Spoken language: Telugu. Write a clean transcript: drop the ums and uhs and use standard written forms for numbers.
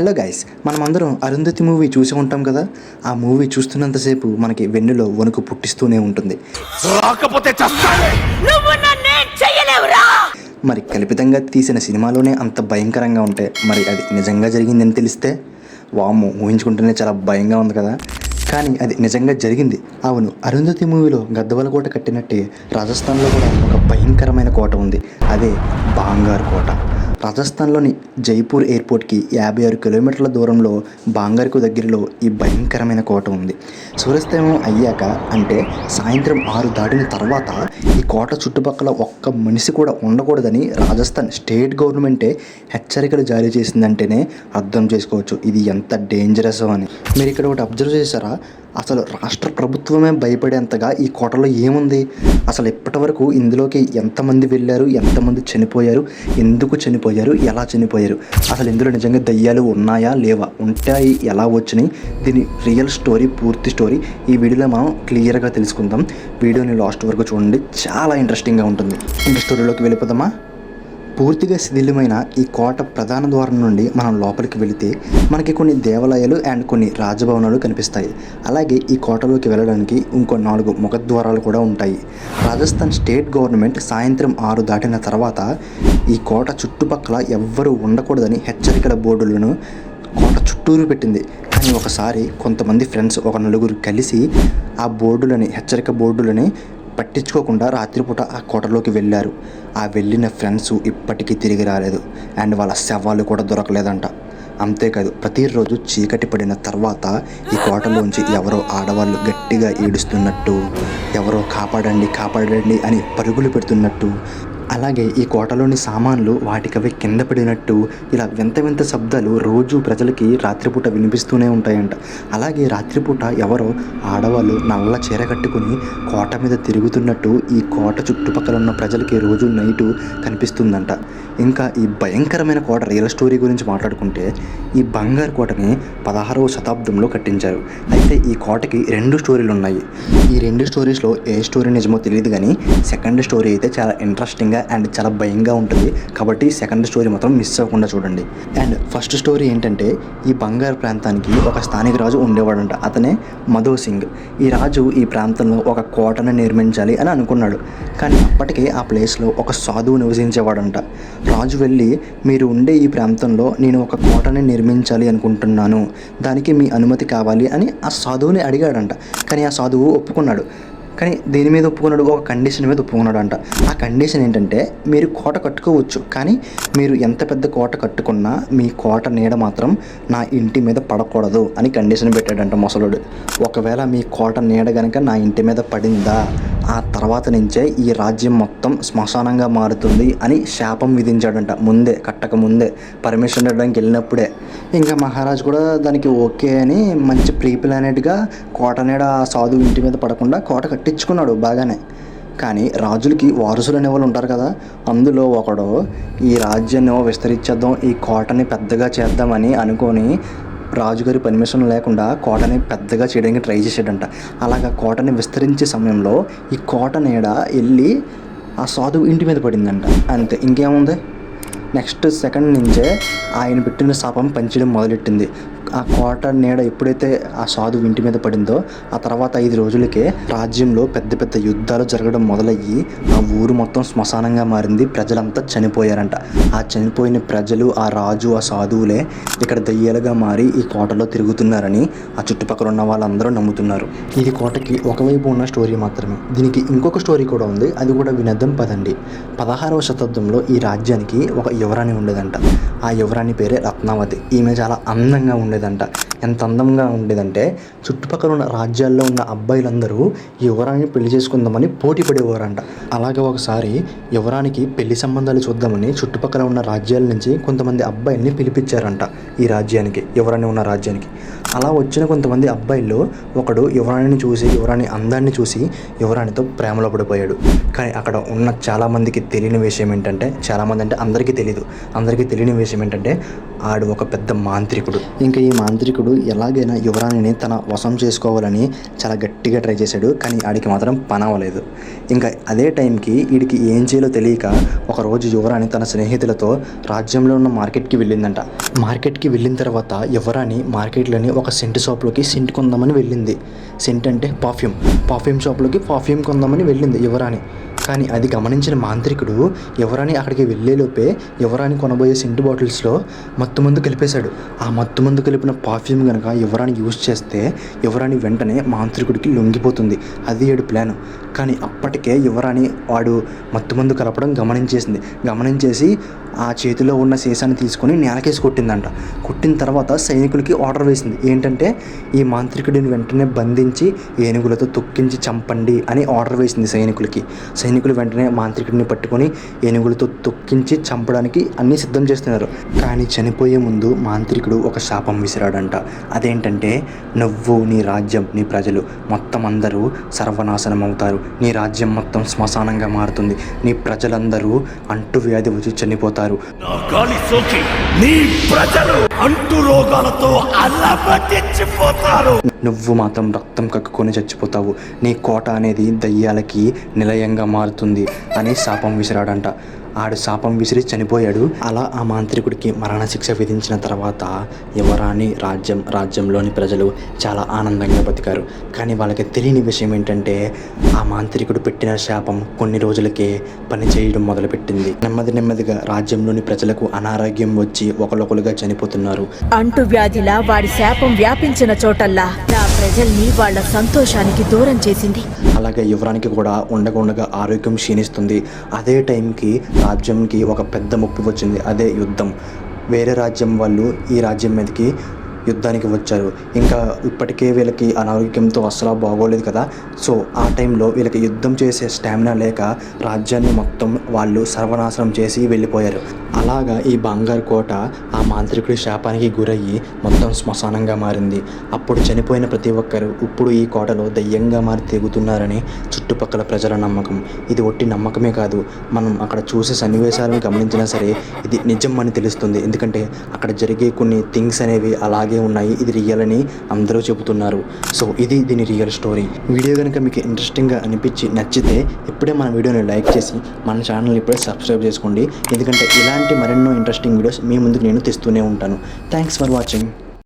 హలో గైస్, మనమందరం అరుంధతి మూవీ చూసి ఉంటాం కదా. ఆ మూవీ చూస్తున్నంతసేపు మనకి వెన్నులో వణుకు పుట్టిస్తూనే ఉంటుంది. మరి కల్పితంగా తీసిన సినిమాలోనే అంత భయంకరంగా ఉంటే మరి అది నిజంగా జరిగిందని తెలిస్తే వామ్మో, ఊహించుకుంటేనే చాలా భయంగా ఉంది కదా. కానీ అది నిజంగా జరిగింది. అవును, అరుంధతి మూవీలో గద్దవల కోట కట్టినట్టే రాజస్థాన్లో కూడా ఒక భయంకరమైన కోట ఉంది. అదే బాంగార్ కోట. రాజస్థాన్లోని జైపూర్ ఎయిర్పోర్ట్కి 56 కిలోమీటర్ల దూరంలో బాంగార్కు దగ్గరలో ఈ భయంకరమైన కోట ఉంది. సూర్యాస్తమయం అయ్యాక అంటే సాయంత్రం 6 దాటిన తర్వాత ఈ కోట చుట్టుపక్కల ఒక్క మనిషి కూడా ఉండకూడదని రాజస్థాన్ స్టేట్ గవర్నమెంటే హెచ్చరికలు జారీ చేసిందంటేనే అర్థం చేసుకోవచ్చు ఇది ఎంత డేంజరస్ అని. మీరు ఇక్కడ ఒకటి అబ్జర్వ్ చేశారా? అసలు రాష్ట్ర ప్రభుత్వమే భయపడేంతగా ఈ కోటలో ఏముంది? అసలు ఇప్పటి వరకు ఇందులోకి ఎంతమంది వెళ్ళారు, ఎంతమంది చనిపోయారు, ఎందుకు చనిపోయారు, ఎలా చనిపోయారు, అసలు ఇందులో నిజంగా దయ్యాలు ఉన్నాయా లేవా, ఉంటాయి, ఎలా వచ్చినాయి, దీని రియల్ స్టోరీ, పూర్తి స్టోరీ ఈ వీడియోలో మనం క్లియర్గా తెలుసుకుందాం. వీడియోని లాస్ట్ వరకు చూడండి, చాలా ఇంట్రెస్టింగ్గా ఉంటుంది. ఇంకా స్టోరీలోకి వెళ్ళిపోదామా? పూర్తిగా శిథిలమైన ఈ కోట ప్రధాన ద్వారం నుండి మనం లోపలికి వెళితే మనకి కొన్ని దేవాలయాలు అండ్ కొన్ని రాజభవనాలు కనిపిస్తాయి. అలాగే ఈ కోటలోకి వెళ్ళడానికి ఇంకో 4 ముఖద్వారాలు కూడా ఉంటాయి. రాజస్థాన్ స్టేట్ గవర్నమెంట్ సాయంత్రం 6 దాటిన తర్వాత ఈ కోట చుట్టుపక్కల ఎవ్వరూ ఉండకూడదని హెచ్చరికల బోర్డులను కోట చుట్టూరు పెట్టింది. కానీ ఒకసారి కొంతమంది ఫ్రెండ్స్, ఒక 4 కలిసి ఆ బోర్డులని, హెచ్చరిక బోర్డులని పట్టించుకోకుండా రాత్రిపూట ఆ కోటలోకి వెళ్ళారు. ఆ వెళ్ళిన ఫ్రెండ్స్ ఇప్పటికీ తిరిగి రాలేదు అండ్ వాళ్ళ శవాలు కూడా దొరకలేదంట. అంతేకాదు, ప్రతిరోజు చీకటి పడిన తర్వాత ఈ కోటలోంచి ఎవరో ఆడవాళ్ళు గట్టిగా ఏడుస్తున్నట్టు, ఎవరో కాపాడండి కాపాడండి అని పరుగులు పెడుతున్నట్టు, అలాగే ఈ కోటలోని సామాన్లు వాటికవి కింద పడినట్టు, ఇలా వింత వింత శబ్దాలు రోజు ప్రజలకి రాత్రిపూట వినిపిస్తూనే ఉంటాయంట. అలాగే రాత్రిపూట ఎవరో ఆడవాళ్ళు నల్ల చీర కట్టుకుని కోట మీద తిరుగుతున్నట్టు ఈ కోట చుట్టుపక్కల ఉన్న ప్రజలకి రోజు నైటు కనిపిస్తుందంట. ఇంకా ఈ భయంకరమైన కోట రియల్ స్టోరీ గురించి మాట్లాడుకుంటే ఈ బంగారు కోటని 16వ శతాబ్దంలో కట్టించారు. అయితే ఈ కోటకి 2 స్టోరీలు ఉన్నాయి. ఈ 2 స్టోరీస్లో ఏ స్టోరీ నిజమో తెలియదు, కానీ సెకండ్ స్టోరీ అయితే చాలా ఇంట్రెస్టింగ్గా అండ్ చాలా భయంగా ఉంటుంది. కాబట్టి సెకండ్ స్టోరీ మాత్రం మిస్ అవ్వకుండా చూడండి. అండ్ ఫస్ట్ స్టోరీ ఏంటంటే, ఈ బంగారు ప్రాంతానికి ఒక స్థానిక రాజు ఉండేవాడంట. అతనే మధో సింగ్. ఈ రాజు ఈ ప్రాంతంలో ఒక కోటను నిర్మించాలి అని అనుకున్నాడు. కానీ అప్పటికే ఆ ప్లేస్లో ఒక సాధువు నివసించేవాడంట. రాజు వెళ్ళి, మీరు ఉండే ఈ ప్రాంతంలో నేను ఒక కోటని నిర్మించాలి అనుకుంటున్నాను, దానికి మీ అనుమతి కావాలి అని ఆ సాధువుని అడిగాడంట. కానీ ఆ సాధువు ఒప్పుకున్నాడు. కానీ దేని మీద ఒప్పుకున్నాడు? ఒక కండిషన్ మీద ఒప్పుకున్నాడు అంట. ఆ కండిషన్ ఏంటంటే, మీరు కోట కట్టుకోవచ్చు, కానీ మీరు ఎంత పెద్ద కోట కట్టుకున్నా మీ కోట నీడ మాత్రం నా ఇంటి మీద పడకూడదు అని కండిషన్ పెట్టాడంట ముసలుడు. ఒకవేళ మీ కోట నీడ కనుక నా ఇంటి మీద పడిందా, ఆ తర్వాత నుంచే ఈ రాజ్యం మొత్తం శ్మశానంగా మారుతుంది అని శాపం విధించాడంట. ముందే, కట్టక ముందే, పర్మిషన్ ఇవ్వడానికి వెళ్ళినప్పుడే. ఇంకా మహారాజు కూడా దానికి ఓకే అని మంచి ప్రీ ప్లానెడ్గా కోట నీడ ఆ సాధువు ఇంటి మీద పడకుండా కోట కట్టించుకున్నాడు బాగానే. కానీ రాజులకి వారసులు అనేవాళ్ళు ఉంటారు కదా, అందులో ఒకడు ఈ రాజ్యాన్ని విస్తరించేద్దాం, ఈ కోటని పెద్దగా చేద్దామని అనుకొని రాజుగారి పర్మిషన్ లేకుండా కోటని పెద్దగా చేయడానికి ట్రై చేసాడంట. అలాగా కోటని విస్తరించే సమయంలో ఈ కోట నీడ వెళ్ళి ఆ సాధువు ఇంటి మీద పడిందంట. అంతే, ఇంకేముంది. నెక్స్ట్ సెకండ్ నుంచే ఆయన పెట్టిన శాపం పంచడం మొదలెట్టింది. ఆ కోట నీడ ఎప్పుడైతే ఆ సాధువు ఇంటి మీద పడిందో ఆ తర్వాత 5 రోజులకే రాజ్యంలో పెద్ద పెద్ద యుద్ధాలు జరగడం మొదలయ్యి ఆ ఊరు మొత్తం శ్మశానంగా మారింది. ప్రజలంతా చనిపోయారంట. ఆ చనిపోయిన ప్రజలు, ఆ రాజు, ఆ సాధువులే ఇక్కడ దయ్యాలుగా మారి ఈ కోటలో తిరుగుతున్నారని ఆ చుట్టుపక్కల ఉన్న వాళ్ళందరూ నమ్ముతున్నారు. ఇది కోటకి ఒకవైపు ఉన్న స్టోరీ మాత్రమే. దీనికి ఇంకొక స్టోరీ కూడా ఉంది, అది కూడా వినద్దాం పదండి. 16వ శతాబ్దంలో ఈ రాజ్యానికి ఒక యువరాణి ఉండేదంట. ఆ యువరాణి పేరే రత్నావతి. ఈమె చాలా అందంగా ఉండేదంట. ఎంత అందంగా ఉండేదంటే చుట్టుపక్కల ఉన్న రాజ్యాల్లో ఉన్న అబ్బాయిలందరూ ఈ యువరాణిని పెళ్లి చేసుకుందామని పోటీ పడేవారంట. అలాగే ఒకసారి యువరానికి పెళ్లి సంబంధాలు చూద్దామని చుట్టుపక్కల ఉన్న రాజ్యాల నుంచి కొంతమంది అబ్బాయిల్ని పిలిపించారంట ఈ రాజ్యానికి, యువరాణి ఉన్న రాజ్యానికి. అలా వచ్చిన కొంతమంది అబ్బాయిల్లో ఒకడు యువరాణిని చూసి, యువరాణి అందాన్ని చూసి యువరాణితో ప్రేమలో పడిపోయాడు. కానీ అక్కడ ఉన్న చాలామందికి తెలియని విషయం ఏంటంటే, చాలామంది అంటే అందరికీ తెలియదు, అందరికీ తెలియని విషయం ఏంటంటే ఆడు ఒక పెద్ద మాంత్రికుడు. ఇంకా ఈ మాంత్రికుడు ఎలాగైనా యువరాణిని తన వశం చేసుకోవాలని చాలా గట్టిగా ట్రై చేశాడు. కానీ ఆడికి మాత్రం పని అవ్వలేదు. ఇంకా అదే టైంకి వీడికి ఏం చేయాలో తెలియక ఒకరోజు యువరాణి తన స్నేహితులతో రాజ్యంలో ఉన్న మార్కెట్కి వెళ్ళిందంట. మార్కెట్కి వెళ్ళిన తర్వాత యువరాణి మార్కెట్లోని ఒక సెంట్ షాప్లోకి సెంట్ కొందామని వెళ్ళింది. సెంట్ అంటే పర్ఫ్యూమ్ షాప్లోకి పర్ఫ్యూమ్ కొందామని వెళ్ళింది యువరాణి. కానీ అది గమనించిన మాంత్రికుడు యువరాణి అక్కడికి వెళ్ళేలోపే యువరాణి కొనబోయే సెంటు బాటిల్స్లో మత్తుమందు కలిపేశాడు. ఆ మత్తుమందు కలిపిన పర్ఫ్యూమ్ కనుక యువరాణి యూజ్ చేస్తే యువరాణి వెంటనే మాంత్రికుడికి లొంగిపోతుంది. అది ఏడు ప్లాను. కానీ అప్పటికే యువరాణి వాడు మత్తుమందు కలపడం గమనించేసి ఆ చేతిలో ఉన్న సీసాన్ని తీసుకొని నేలకేసి కొట్టిందంట. కొట్టిన తర్వాత సైనికులకి ఆర్డర్ వేసింది. ఏంటంటే ఈ మాంత్రికుడిని వెంటనే బంధించి ఏనుగులతో తొక్కించి చంపండి అని ఆర్డర్ వేసింది సైనికులకి. సైనికులు వెంటనే మాంత్రికుడిని పట్టుకొని ఏనుగులతో తొక్కించి చంపడానికి అన్నీ సిద్ధం చేస్తున్నారు. కానీ చనిపోయే ముందు మాంత్రికుడు ఒక శాపం విసిరాడంట. అదేంటంటే నువ్వు, నీ రాజ్యం, నీ ప్రజలు మొత్తం అందరూ సర్వనాశనం అవుతారు. నీ రాజ్యం మొత్తం శ్మశానంగా మారుతుంది. నీ ప్రజలందరూ అంటువ్యాధి వచ్చి చనిపోతారు. నువ్వు మాత్రం రక్తం కక్కుకొని చచ్చిపోతావు. నీ కోట అనేది దయ్యాలకి నిలయంగా మారుతుంది అని శాపం విసిరాడంట. ఆడు శాపం విసిరి చనిపోయాడు. అలా ఆ మాంత్రికుడికి మరణశిక్ష విధించిన తర్వాత యువరాణి రాజ్యంలోని ప్రజలు చాలా ఆనందంగా బతికారు. కానీ వాళ్ళకి తెలియని విషయం ఏంటంటే ఆ మాంత్రికుడు పెట్టిన శాపం కొన్ని రోజులకే పని చేయడం మొదలుపెట్టింది. నెమ్మదిగా రాజ్యంలోని ప్రజలకు అనారోగ్యం వచ్చి ఒకళ్ళొకలుగా చనిపోతున్నారు. అంటువ్యాధిలా వాడి శాపం వ్యాపించిన చోటల్లా నా ప్రజల్ని వాళ్ళ సంతోషానికి దూరం చేసింది. అలాగే యువరానికి కూడా ఉండగా ఆరోగ్యం క్షీణిస్తుంది. అదే టైంకి రాజ్యంకి ఒక పెద్ద ముప్పు వచ్చింది. అదే యుద్ధం. వేరే రాజ్యం వాళ్ళు ఈ రాజ్యం మీదకి యుద్ధానికి వచ్చారు. ఇంకా ఇప్పటికే వీళ్ళకి అనారోగ్యంతో అస్సలు బాగోలేదు కదా. సో ఆ టైంలో వీళ్ళకి యుద్ధం చేసే స్టామినా లేక రాజ్యాన్ని మొత్తం వాళ్ళు సర్వనాశనం చేసి వెళ్ళిపోయారు. అలాగా ఈ బంగారు కోట ఆ మాంత్రికుడి శాపానికి గురయ్యి మొత్తం శ్మశానంగా మారింది. అప్పుడు చనిపోయిన ప్రతి ఒక్కరు ఇప్పుడు ఈ కోటలో దయ్యంగా మారి తిరుగుతున్నారని చుట్టుపక్కల ప్రజల నమ్మకం. ఇది ఒట్టి నమ్మకమే కాదు, మనం అక్కడ చూసే సన్నివేశాలను గమనించినా సరే ఇది నిజం అని తెలుస్తుంది. ఎందుకంటే అక్కడ జరిగే కొన్ని థింగ్స్ అనేవి అలాగే ఉన్నాయి. ఇది రియల్ అని అందరూ చెబుతున్నారు. సో ఇది దీని రియల్ స్టోరీ. వీడియో కనుక మీకు ఇంట్రెస్టింగ్గా అనిపించి నచ్చితే ఇప్పుడే మన వీడియోని లైక్ చేసి మన ఛానల్ ఇప్పుడే సబ్స్క్రైబ్ చేసుకోండి. ఎందుకంటే ఇలాంటి మరెన్నో ఇంట్రెస్టింగ్ వీడియోస్ మీ ముందుకు నేను తెస్తూనే ఉంటాను. Thanks for watching.